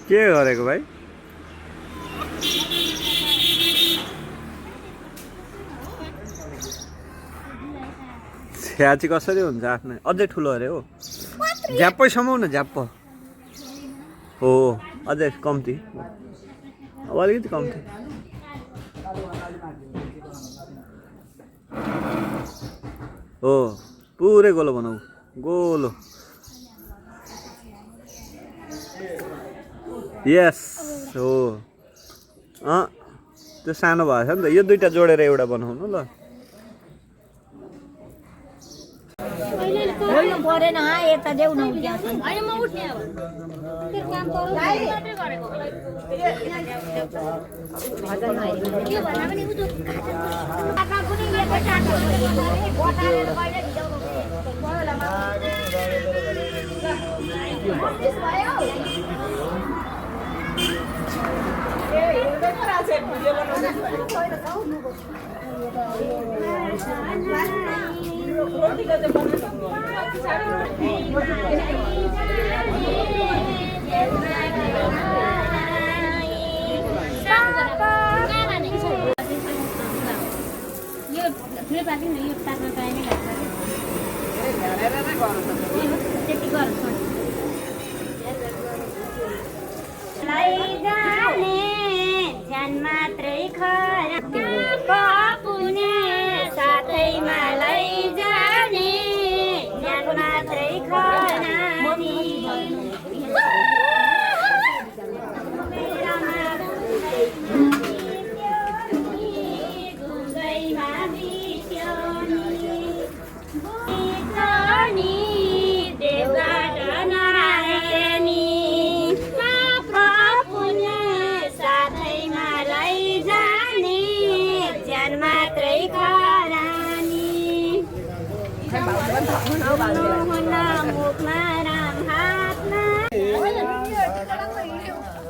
के गरेको भाइ? छ्या चाहिँ कसरी हुन्छ आफ्नै अझै ठुलो अरे हो। झ्याप्पै समाउ न झ्याप्प हो अझै कम्ती अब अलिकति कम्ती हो पुरै गोलो बनाऊ गोलो यस हो त्यो सानो भएको छ नि त यो दुईटा जोडेर एउटा बनाउनु ल बोल्नु परेन यता देऊ न हैन म उठ्ने अब के काम गरौ भजन के भन्दा पनि उजो काका पनि एकै टाटो बटारेर कहिले भिजाउनु पहिलामा भयो ए हेर्दै पो राछे भिडियो बनाउँदै पहिला गाउनु रोटी गर्दै मात्रै खरा पुने साथैमा लैजाने ज्यान मात्रै खरा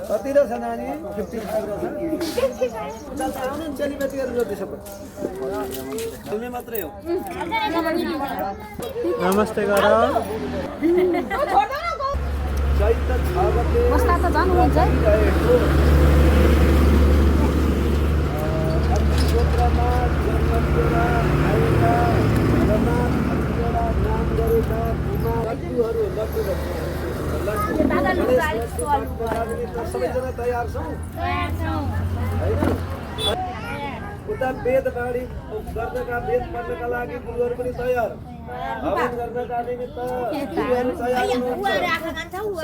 कति रहेछ नानी 55 रहेछ आउनु चेलीबेटीहरू जोड्दै सबै सुन्ने मात्रै हो नमस्ते गर चैत्र 6 गते बस्दा त जानु हुन्छ क्षेत्रमा जन्मदिएका आएका जगन्नाथ हतिरा नाम गरेका बिमारीहरू सबैजना तयार छौँ उता वेदवाणी गर्नका वेद पढ्नका लागि गुरुहरू पनि तयार हवन गर्नका निमित्त गुरुहरू तयार हुनुहुन्छ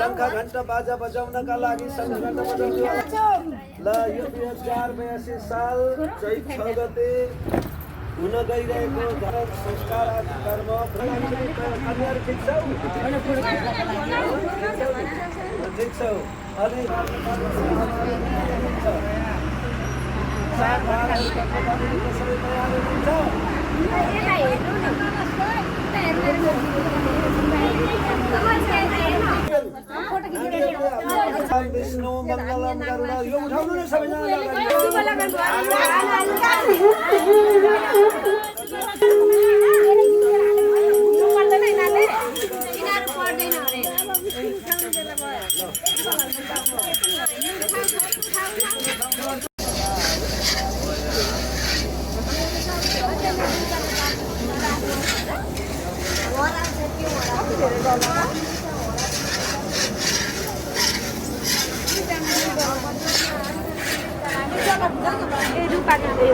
शङ्ख घण्ट बाजा बजाउनका लागि शङ्ख घण्ट बजाउनु ल यो 2082 साल चैत 6 गते हुन गइरहेको धर्म संस्कार आदि कर्म हामीहरू ठिक छौ ठिक छौ अनि विष्णु मङ्गलम गरुडा यो उठाउनु न सबैजना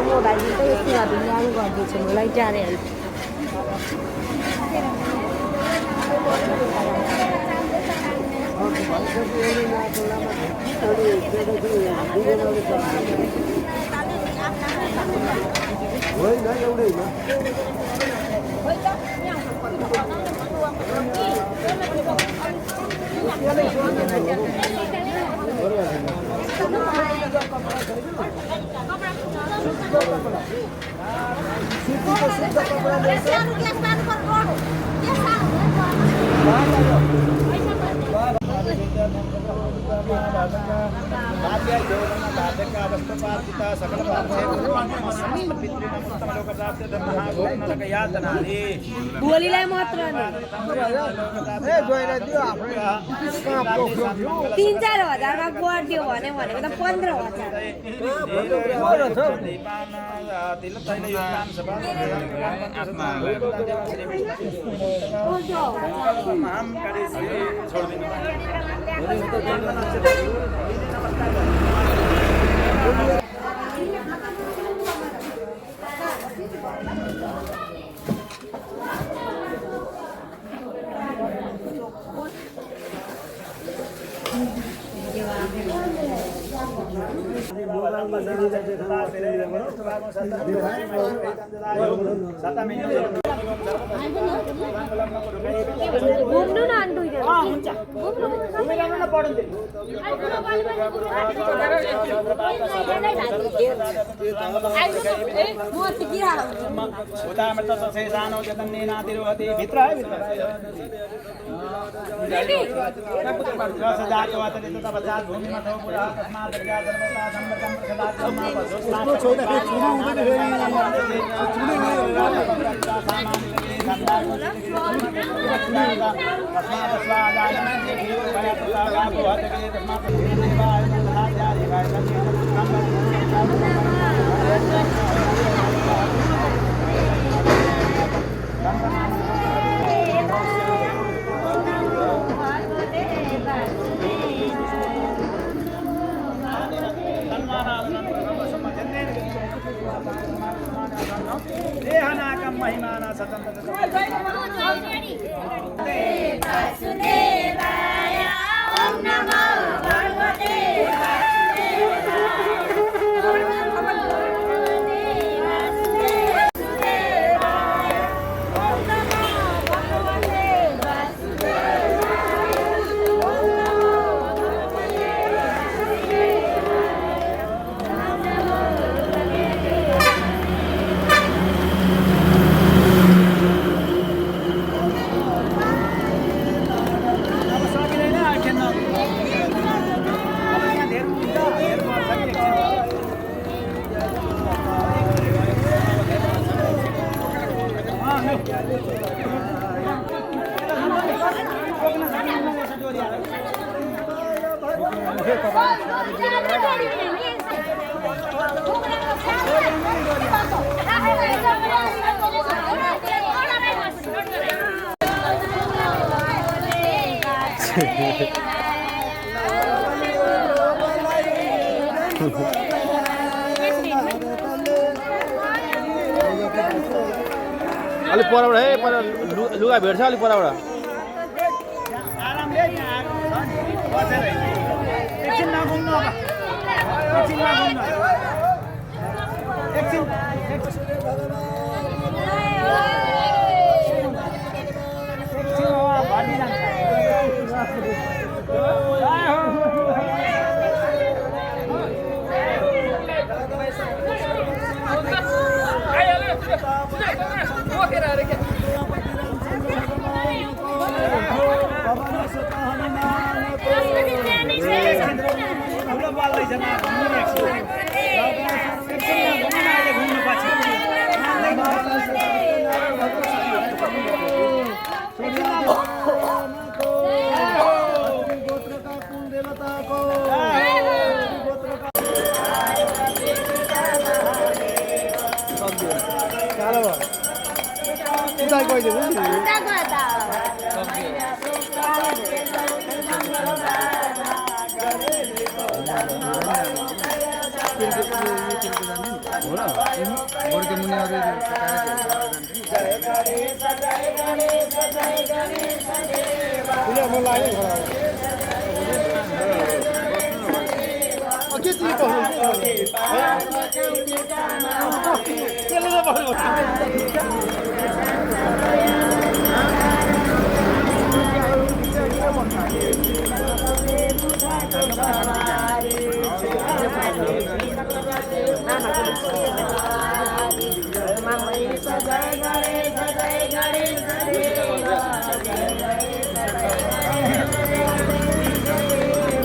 मोबाइल गर्दैछु मलाई जाने होइन एउटै बोलीलाई मात्र नि 3-4 हजारमा गरिदियो भनेको त 15,000 घुम्नु न अन्डु हुन्छ महिमाना वासुदेवाय ओम नमो भगवते अलि परबाट है पर लुगा भेट्छ अलि परबाट आरामले बसेर एकछिन नघुम्नु अब एकछिन नघुम्नु एकछिन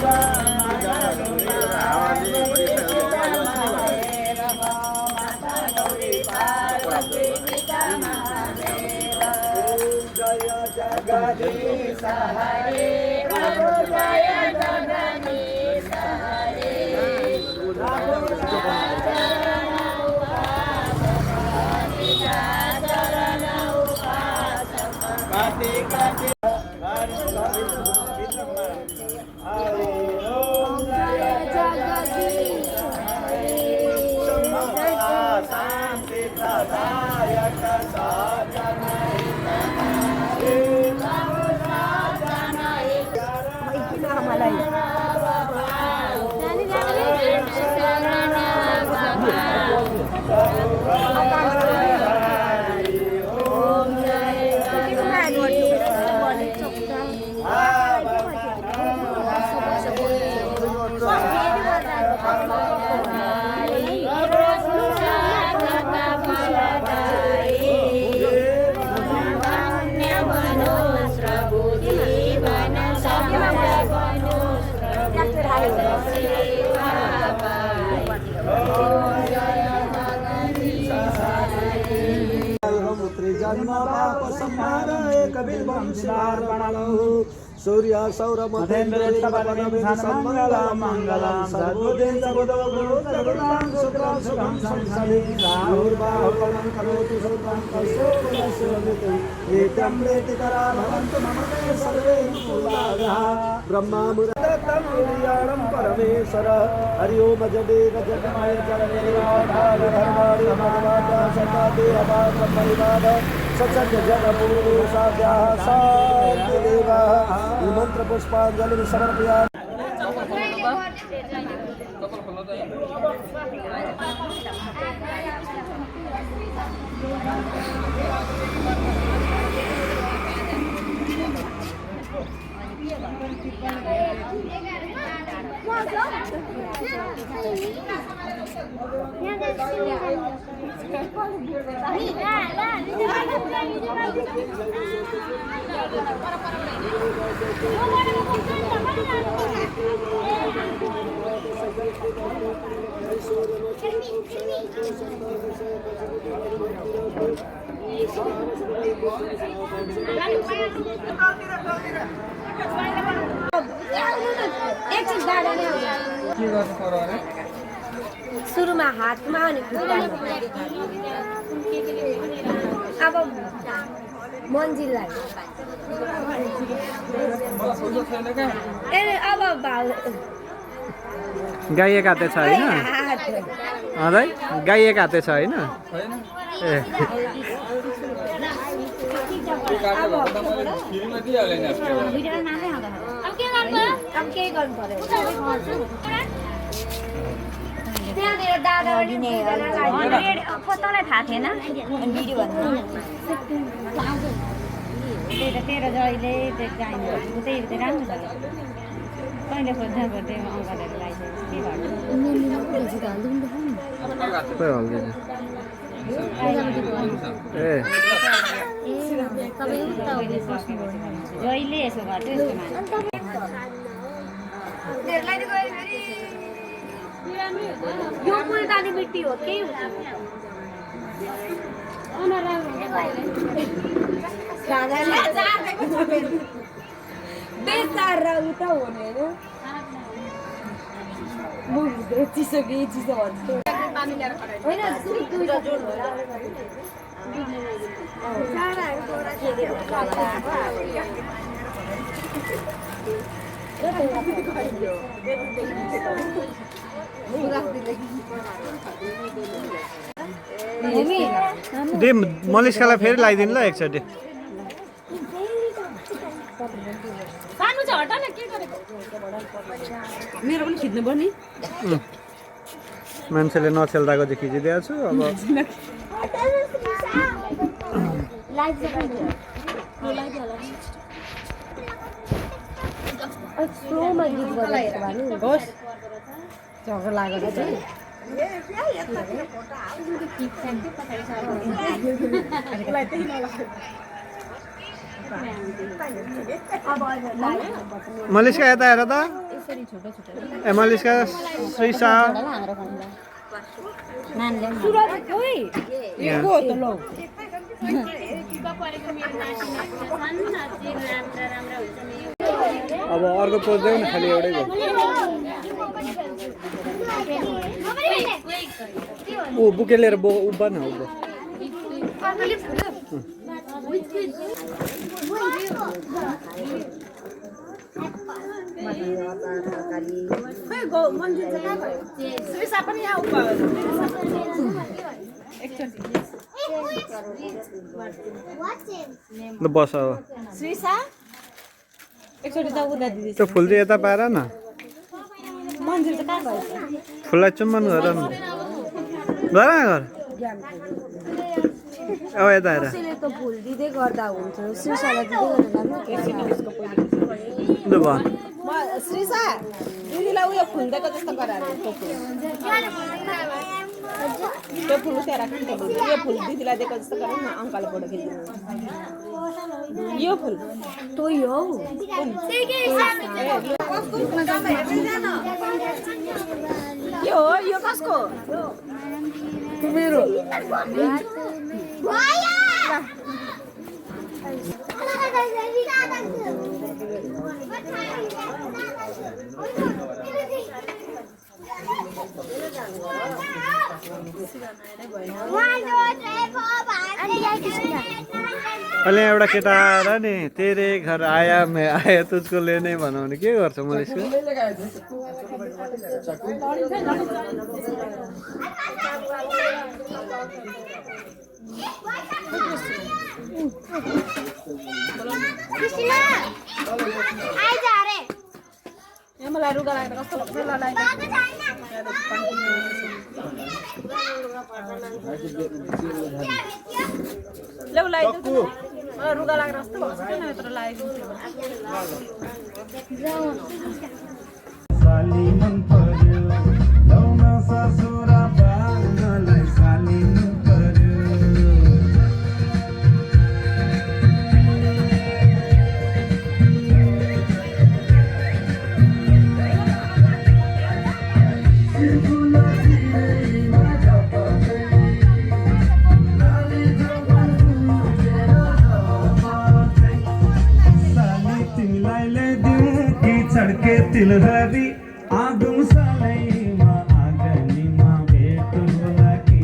Bye. सूर्य सौर महेन्द्र मंगलम सर्वोदय जगदां शुक्रं शुभं संसदे राहुर्बाहुकलं करोतु शुभं कौशोकमस्वमिति एतं प्रीतिकरा भवन्तु मम ते सर्वे अनुकूलाः ब्रह्मा मुरतं विद्याणं परमेश्वर हरि ओम जडे गजमय जलनिर्वाधार धर्माणि भगवान् सतादे अवाक परिवाद सचज जगपुरुषाद्याः शान्तिदेवः मंत्र पुष्पांजलि समर्पयामि। सुरुमा हातमा अनि खुट्टामा अब मन्जिललाई ए अब भाल गाइएका हाते छ होइन अझै गाइएका हाते छ होइन ए त्यहाँनिर दादा तँलाई थाहा थिएन भिडियो भन्नु तेरो जहिले त्यो चाहिन्छ त्यही राम्रो छ कहिले खोज्दा खोज्दै अङ्कलहरू लगाइसकेपछि खोइ हल्दैन ए जहिले यसो गर्छ यो मुल्तानी मिट्टी हो केही बेचारा उता हुने चिसो कि चिसो भन्छ दे मलिस्कालाई फेरि लगाइदिनु ल एकचोटि मेरो पनि खिच्नु पर्ने मान्छेले नछेल्दाको चाहिँ खिचिदिएको छु अब झगडा लागेको छ मलिस्का यता हेर त ए मलिस्का श्रीसा नानीले अब अर्को पोज्दैन खालि एउटै भयो ऊ बुके लिएर उभ्भा न उभ्भा ल बस अब त्यो फुल चाहिँ यता पाएर न फुललाई चुम्बन गर न गर न गर अब यता हेर फुल दिँदै गर्दा हुन्छ श्रीसालाई दिँदै गर्दा श्रीसा दिदीलाई उयो फुल दिएको जस्तो गराएर त्यो फुल उठेर यो फुल दिदीलाई दिएको जस्तो गरौँ न अङ्कलले फोटो खिच्नु यो फुल तो यो यो कसको मेरो अहिले एउटा केटा आएर नि तेरे घर आया मैं आया तुझको लेने भनौँ के गर्छ मैले यसको मलाई रुगा लाग्दा कस्तो लाग्छ ल्याउलाई रुगा लाग्दा कस्तो भएको छ नि यत्रो लाग्यो साली मन पर्यो लाउन ससुरा बाङ्गलाई साली मन पर्यो चढके तिलहरी आगुम सालैमा आँगनीमा भेट होला कि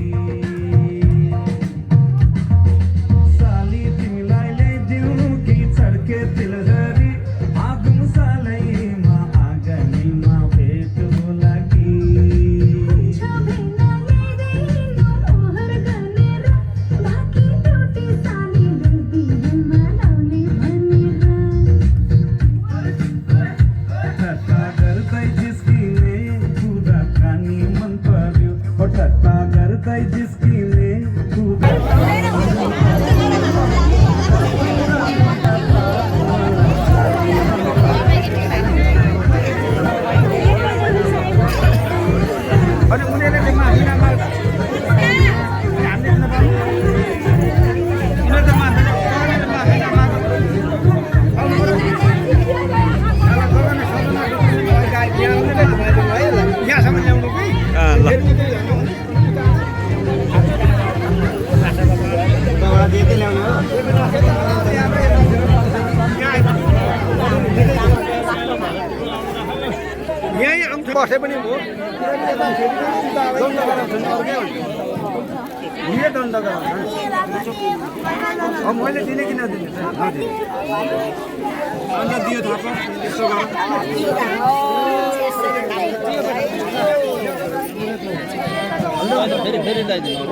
साली तिमीलाई ल्याइदिउँ कि चढके तिलहरी आगुम सालैमा आँगनीमा भेट होला कि बसे पनि हो मैले दिने कि नदिने अन्त दियो थाहा यसो फेरि ल्याइदिनु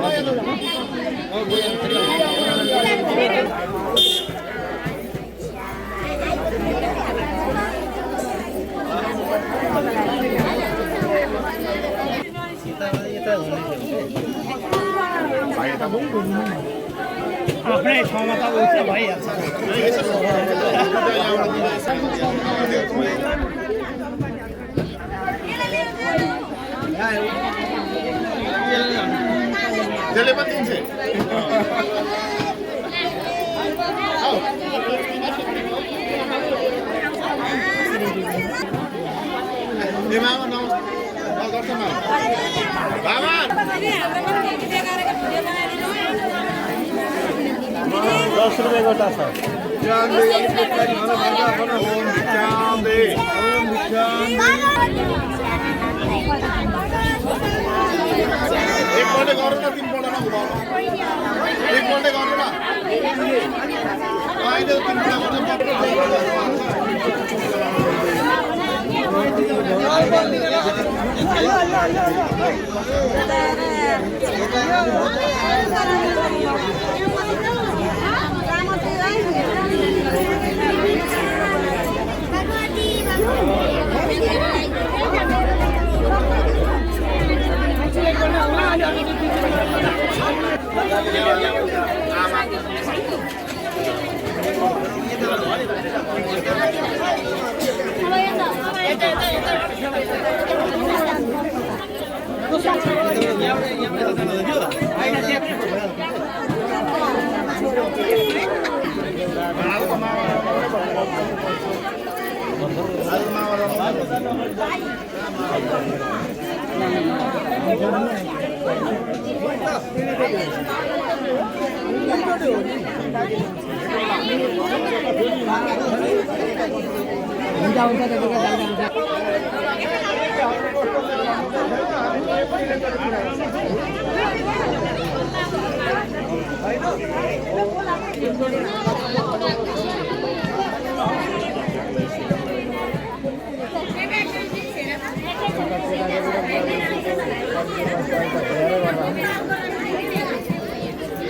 आफ्नै ठाउँमा त उयो भइहाल्छ त्यसले पनि दिन्छ 10 रुपियाँ गोटा छ एकपल्ट गरौँ न तिनपल्ट नघुमाउनु एकपल्ट गरौँ न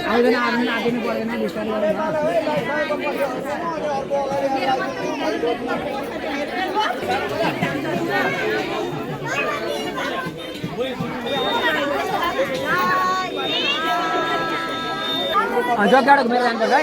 अहिले आदिनु परेन बिस्तारै गरेर जग्गाबाट घुमेर जान्छ है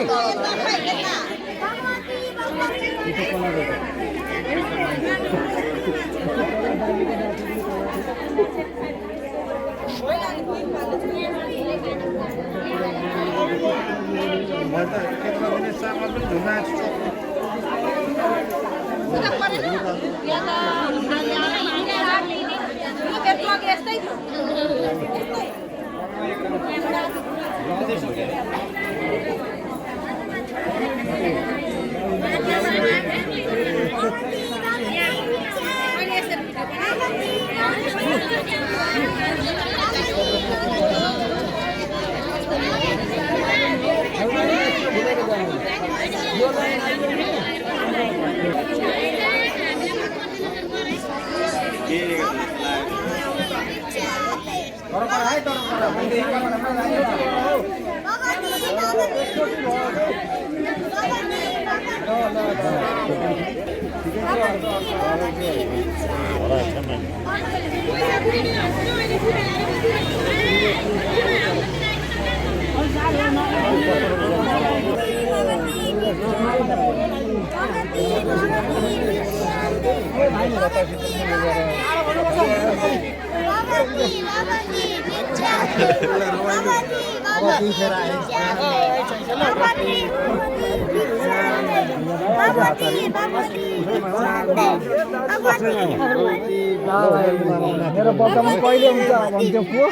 मेरो बच्चामा कहिले हुन्छ भन्थ्यो को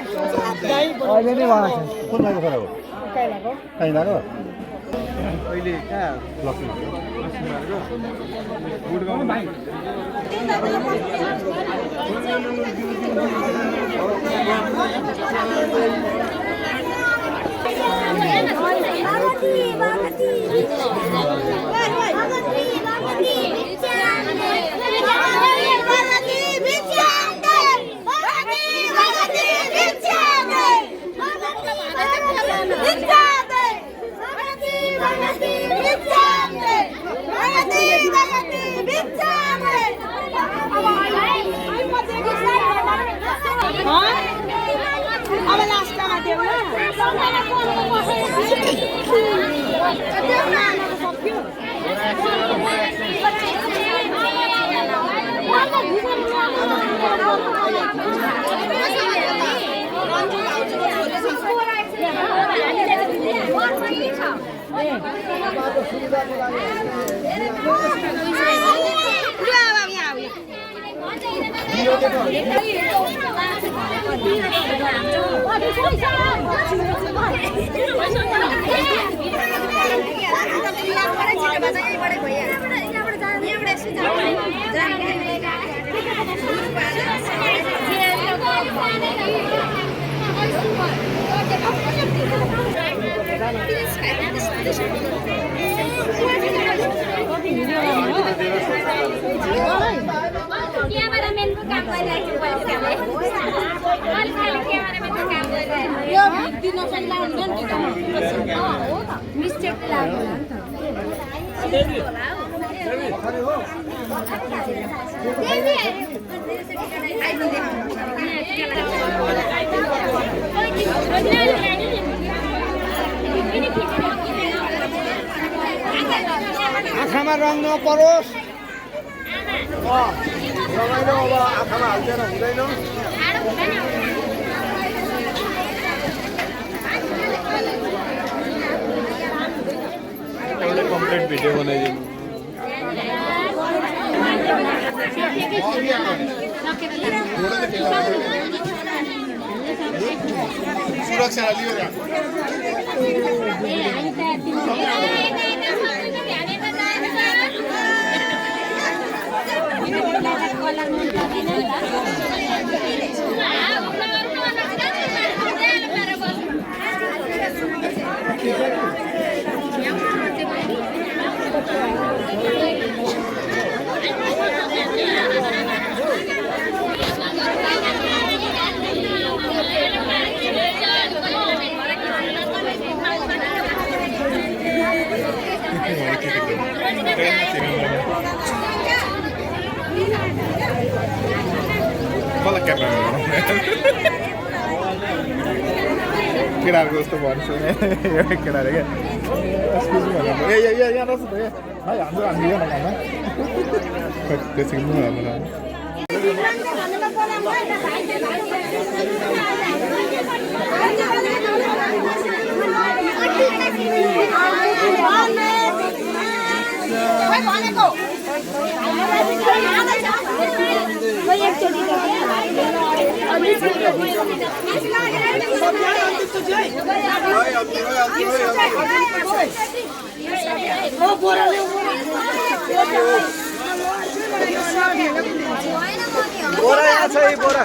अहिले नै भएको छ कुन भएको खरा हो काई लाग्यो अहिले कहाँ लक्ष्मी मार्ग गुडगाउँ भाइ Hãy subscribe cho kênh Ghiền Mì Gõ để không bỏ lỡ những video hấp dẫn. क्यामेराम्यानको काम गरिरहेको मिस्टेक आँखामा रङ नपरोस् रमाइलो अब आँखामा हाल्दैन हुँदैन कम्प्लिट भिडियो बनाइदिनु सुरक्षा लिएर मलाई क्यामेरा केटाहरूको जस्तो भन्छु केटाहरू क्या यहाँ रहेछ त हाम्रो हामी यहाँ खाना त्यसरी बोरा यहाँ छ यी बोरा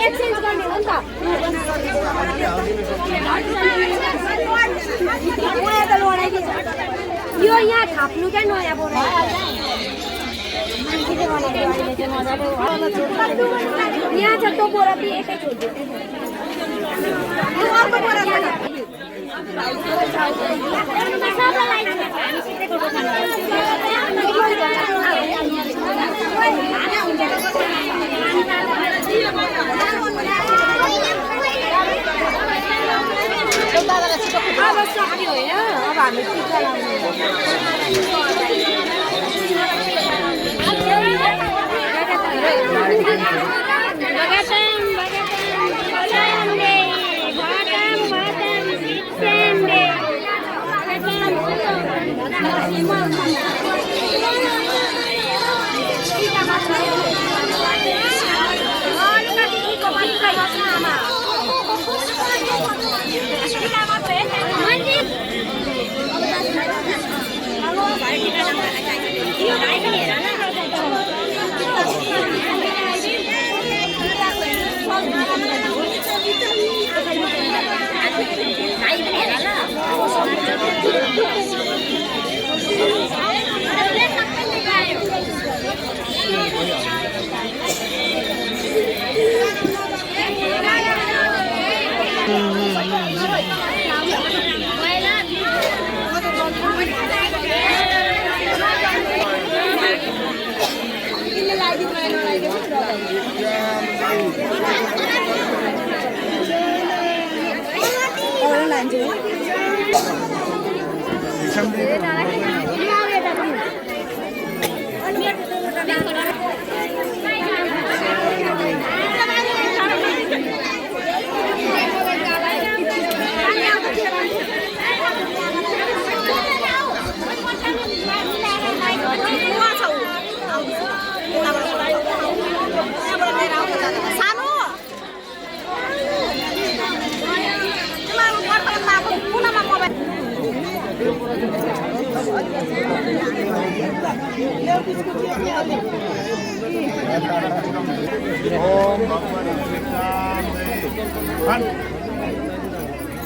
एक्सचेन्ज गर्ने हो नि त यो यहाँ थाप्नु क्या नयाँ बोरा यहाँ छ त्यो बोरा एकै अब सक्यो होइन अब हामी टिका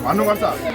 भन्नुपर्छ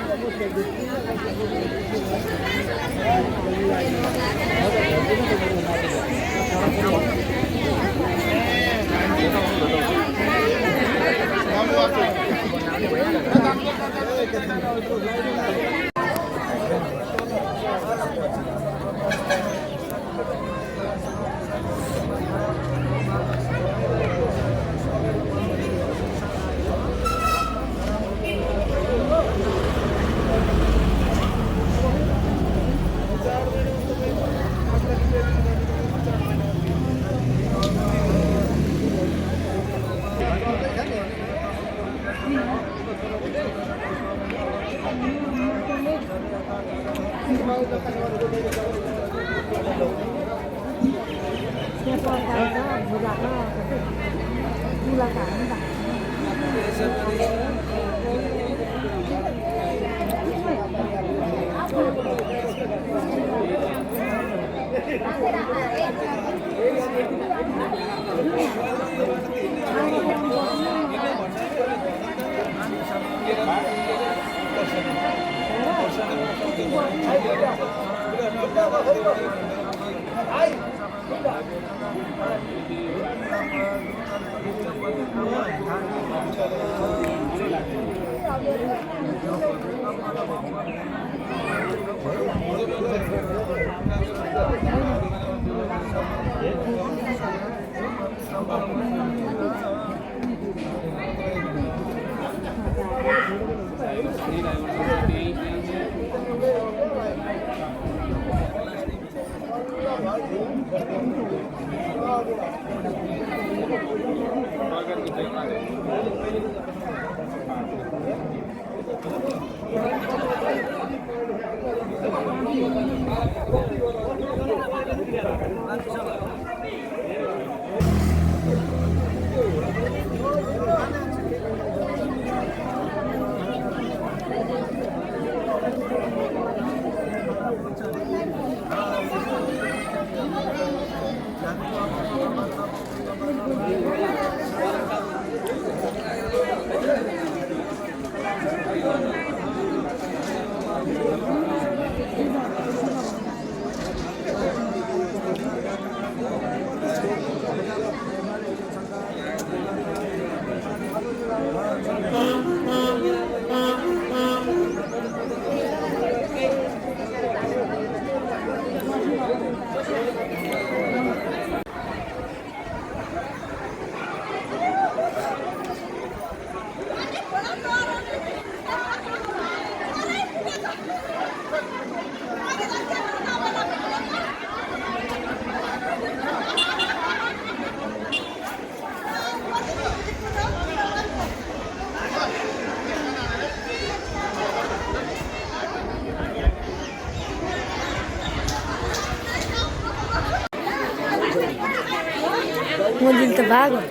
मन्दिर त भागो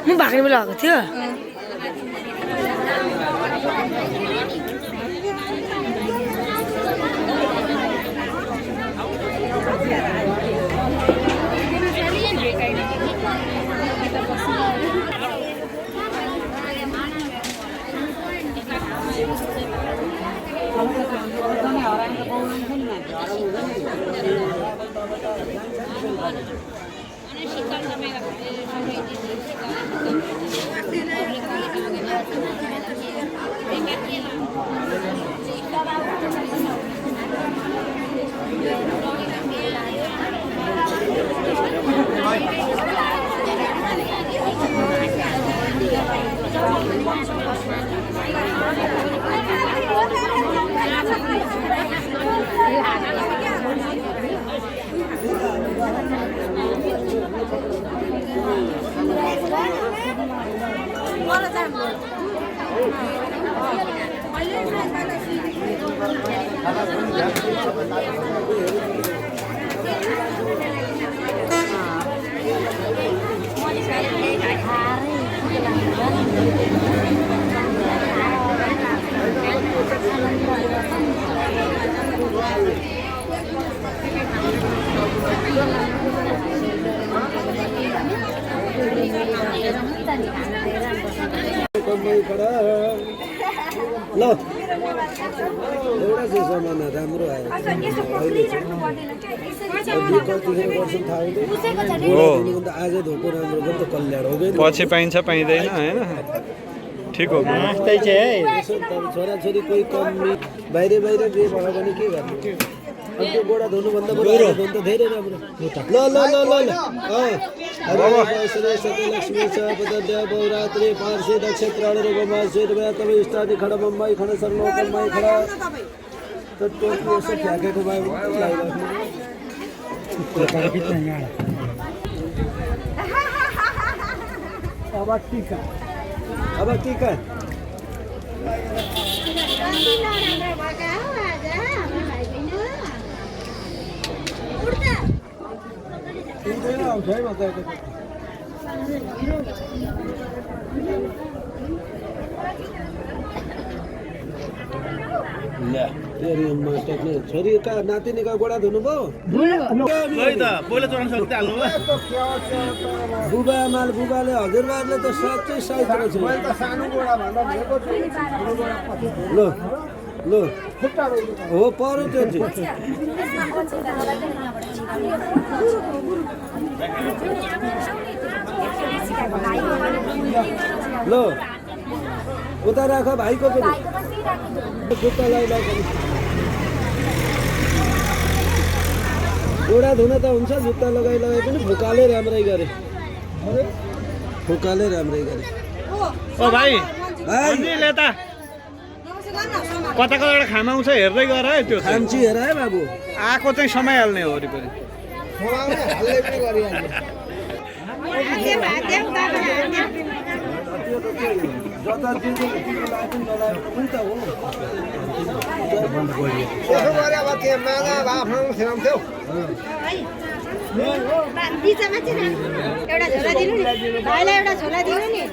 म भाग्ने बेला भएको थियो ल एउटा चाहिँ सामान राम्रो आयो आजै धोको राम्रो पनि त कल्याण हो गयो पछि पाइन्छ पाइँदैन होइन ठिक हो छोराछोरी कोही कम बाहिर बाहिर जे भयो भने के गर्नु अनि त्यो गोडा धुनुभन्दा बरु धुनु त धेरै राम्रो ल ल ल ल लक्ष्मी छ पदद्या बहुरात्रि पार्श्वे नक्षत्र रोगमा शेरवा तब इष्टादि खडा बम्बई खडा सर्लो बम्बई खडा तो टोपी से फ्याकेको भए अब टीका छोरीका नातिनीका गोडा धुनुभयो बुबा आमाल बुबाले हजुरबाले त साँच्चै साइतको छ ल ल हो पर्यो त्यो ल उता राख भाइको पनि जुत्ता लगाइ गोडा धुन त हुन्छ जुत्ता लगाइ पनि फुकाले राम्रै गरे ओ भाइ भाइ त कता कताबाट खामाउँछ हेर्दै गर है त्यो खाम्ची हेर है बाबु आएको चाहिँ समाइहाल्ने हो वरिपरि बिचमा चाहिँ एउटा झोला दिनु नि भाइलाई एउटा झोला दिनु नि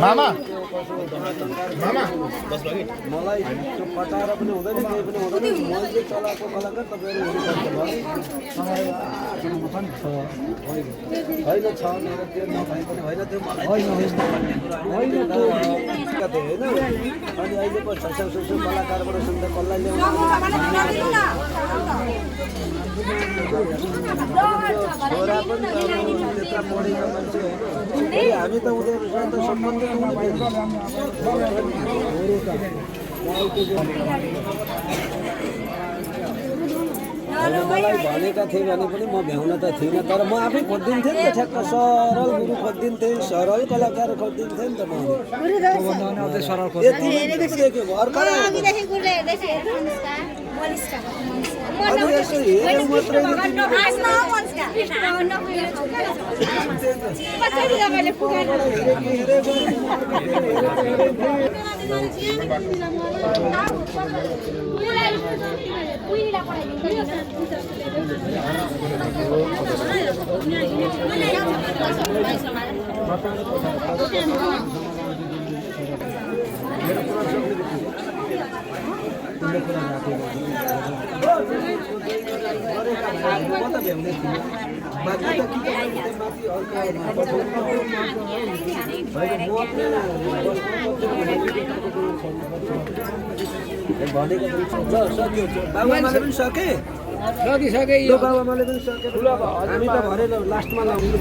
मामा मामा मलाई त्यो पटाएर पनि हुँदैन केही पनि हुँदैन मैले चलाएको कलाकार तपाईँहरू होइन छ मेरो त्यो नभए पनि होइन त्यो मलाई होइन अनि अहिले पो छ कलाकारबाट सुन्दा कसलाई ल्याउनु छोरा पनि त्यत्र पढेको मान्छे होइन हामी त उनीहरूसँग त सम्बन्ध मलाई भनेका थिएँ भने पनि म भ्याउन त थिइनँ तर म आफै खोजिदिन्थेँ नि त ठ्याक्क सरल गुरु खोजिदिन्थेँ सरल कलाकार खोजिदिन्थेँ नि त म यति अर्को हजुर यसो हेरेर मात्रै बाबुआमाले पनि सके सकिसके बाबुआमाले पनि सके हामी त भरे लास्टमा लाउँदै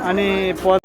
अनि पद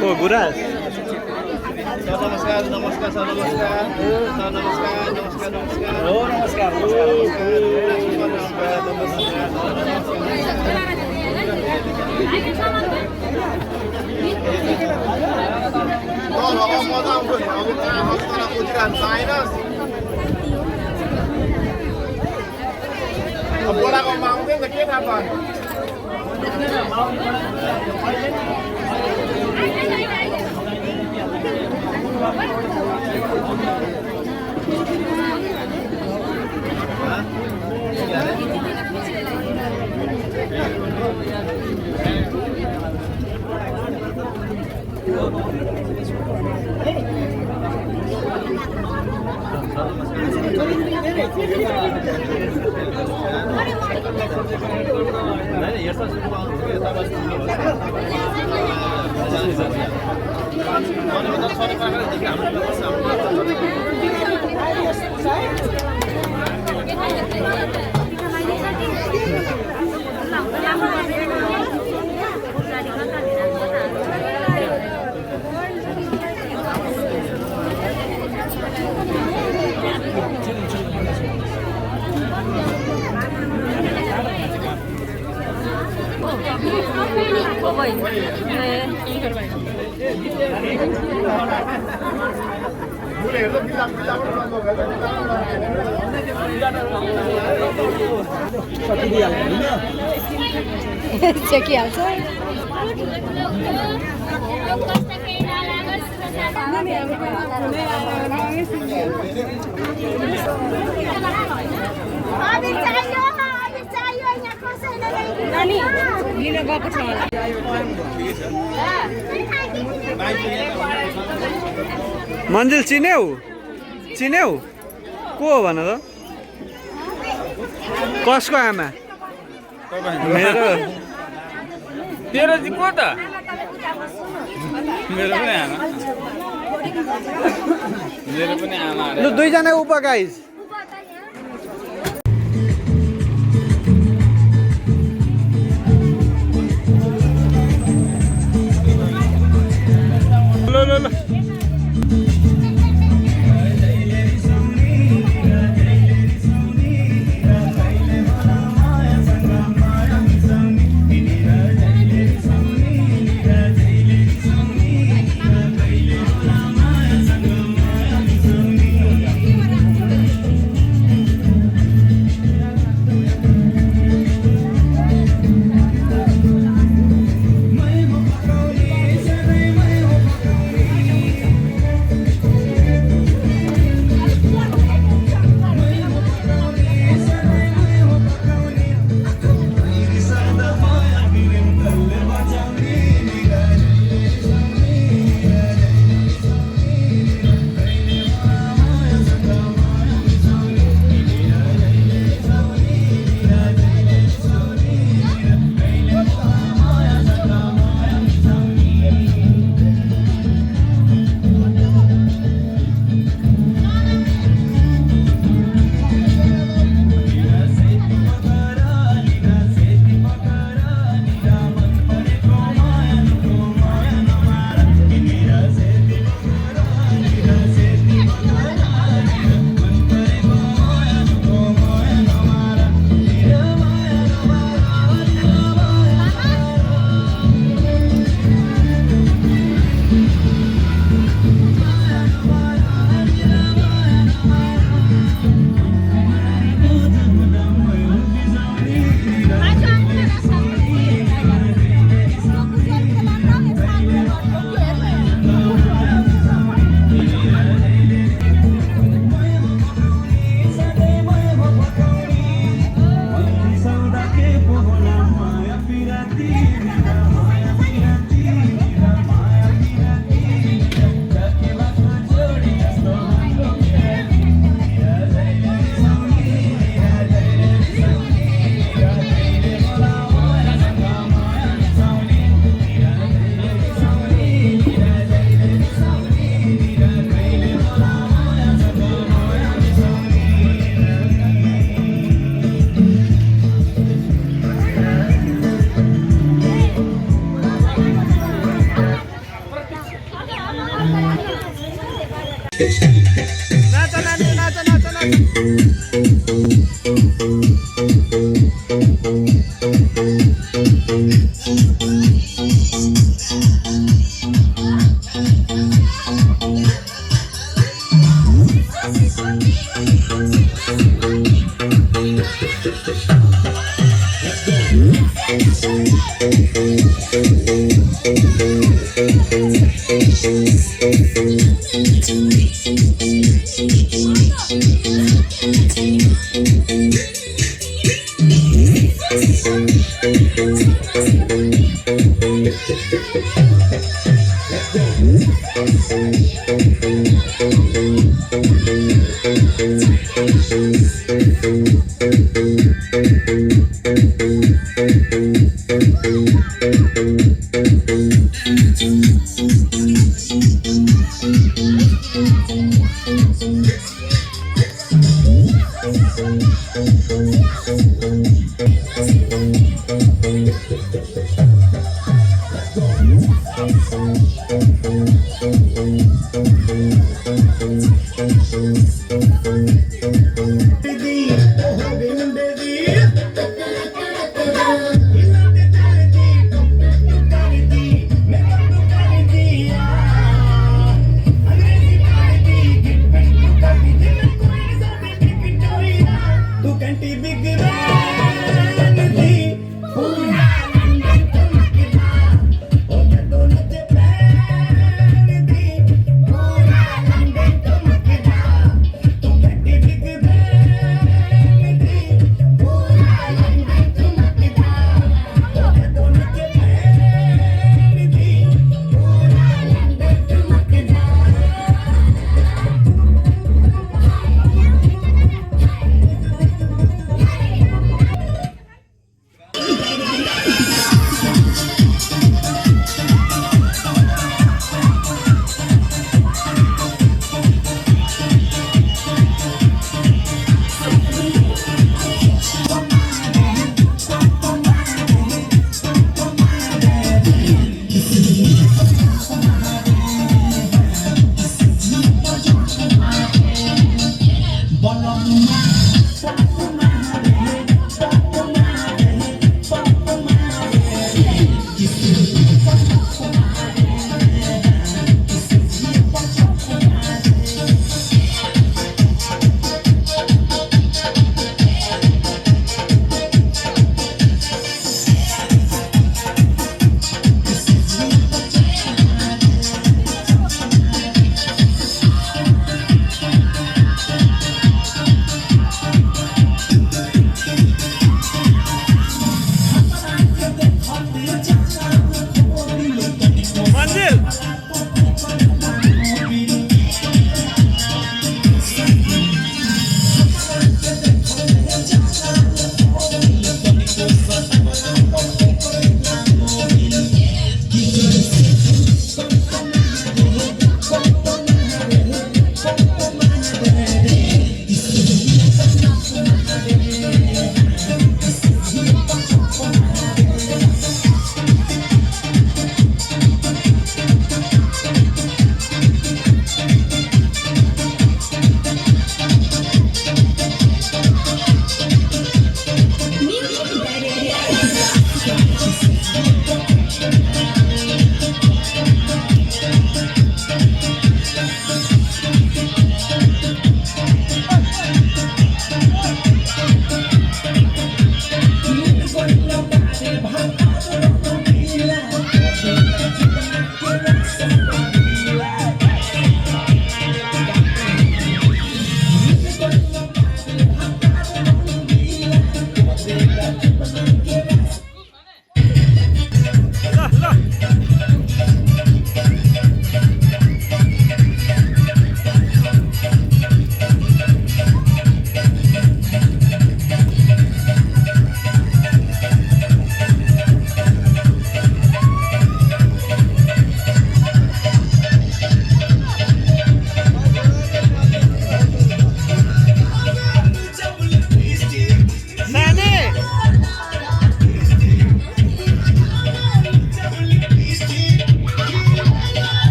ओ गुराज नमस्कार नमस्कार सर नमस्कार सर नमस्कार नमस्कार नमस्कार हो नमस्कार मजा आउँछ नि अब कहाँ हस्ताना खोजिरहन्छ होइन बोलाको आउँदैन त के थाहा पायो चेकिहाल्छ मन्जिल चिन्यौ चिन्यौ को हो भन त कसको आमा मेरो तेरो चाहिँ को त मेरो पनि आमा मेरो पनि आमा लु दुईजना उप गाइज ल ल ल नाच नाच नाच नाच नाच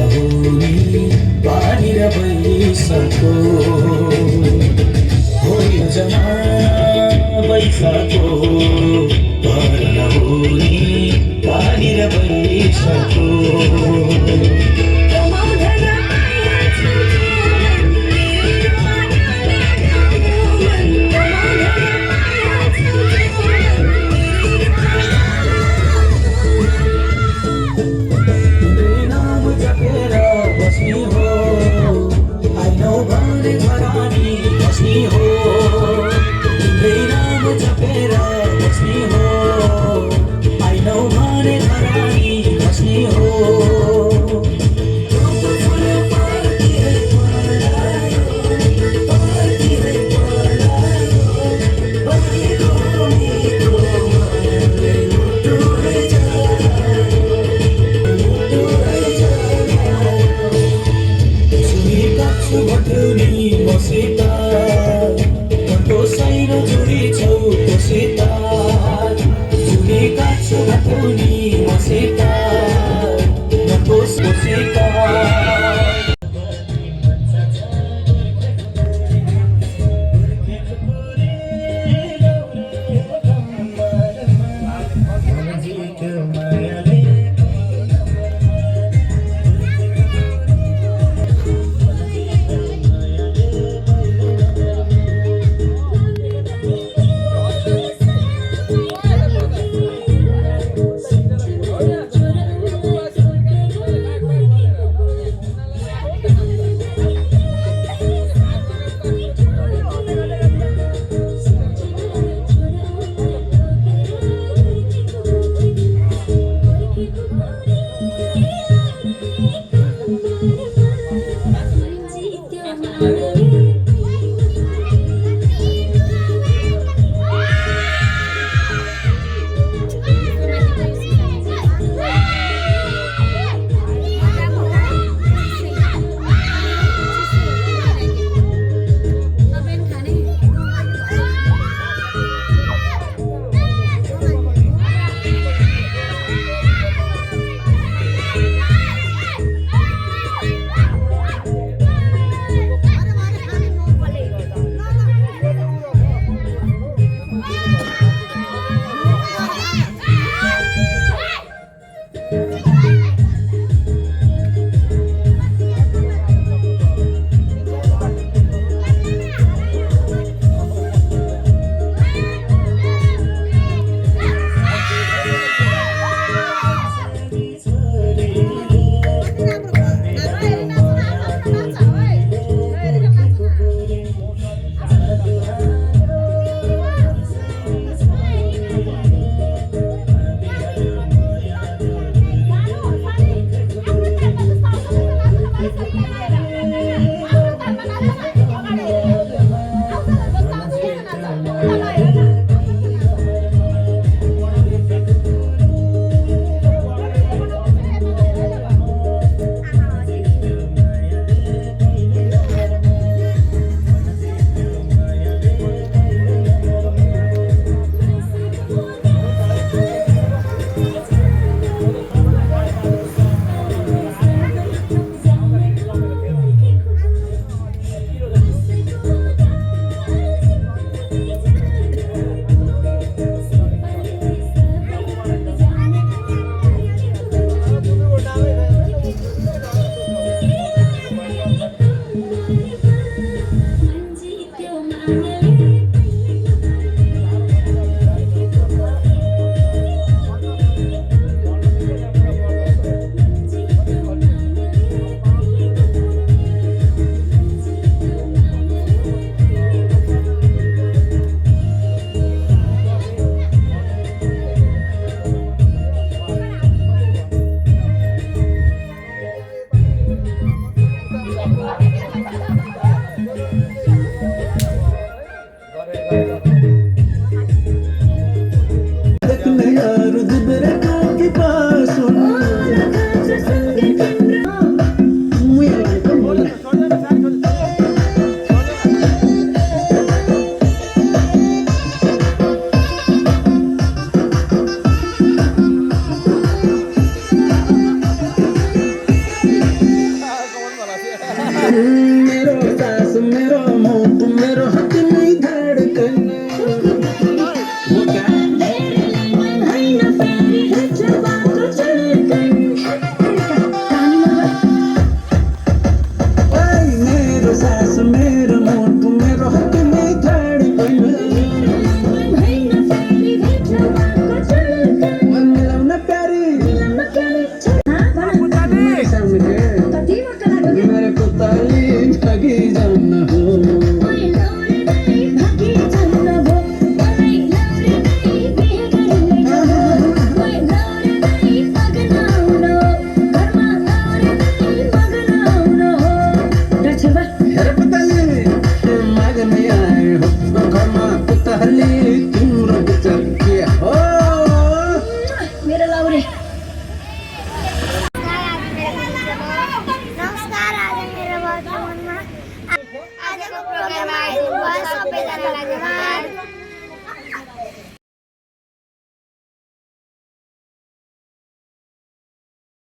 नहुने बाहिर बैसको हो योजना बैसको पर नहुने बाहिर बैसको धन्यवाद